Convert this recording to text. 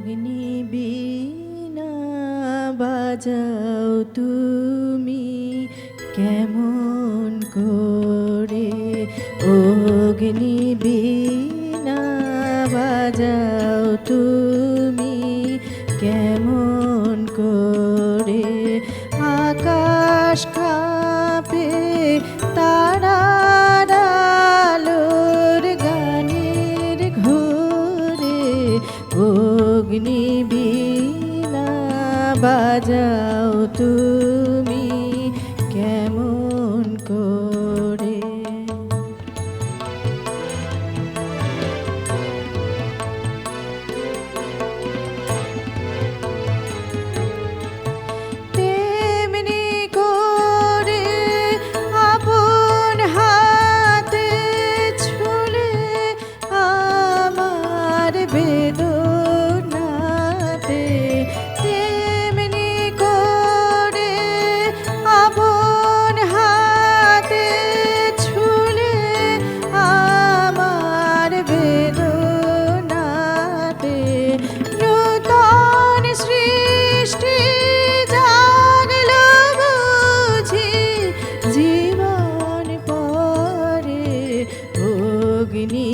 অগ্নিবীণা বাজাও তুমি কেমন করে, অগ্নিবীণা বাজাও তুমি কেমন করে। আকাশ কাঁপে তারার আলোর গানের ঘোরে, অগ্নিবীণা বাজাও তুমি কেমন করে। তেমনি করে আপন হাতে ছুলে আমার বেদনাতে, তেমনি করে আপন হাতে ছুলে আমার বেদনাতে। নূতন সৃষ্টি জাগলো বুঝি জীবন পরে, অগ্নি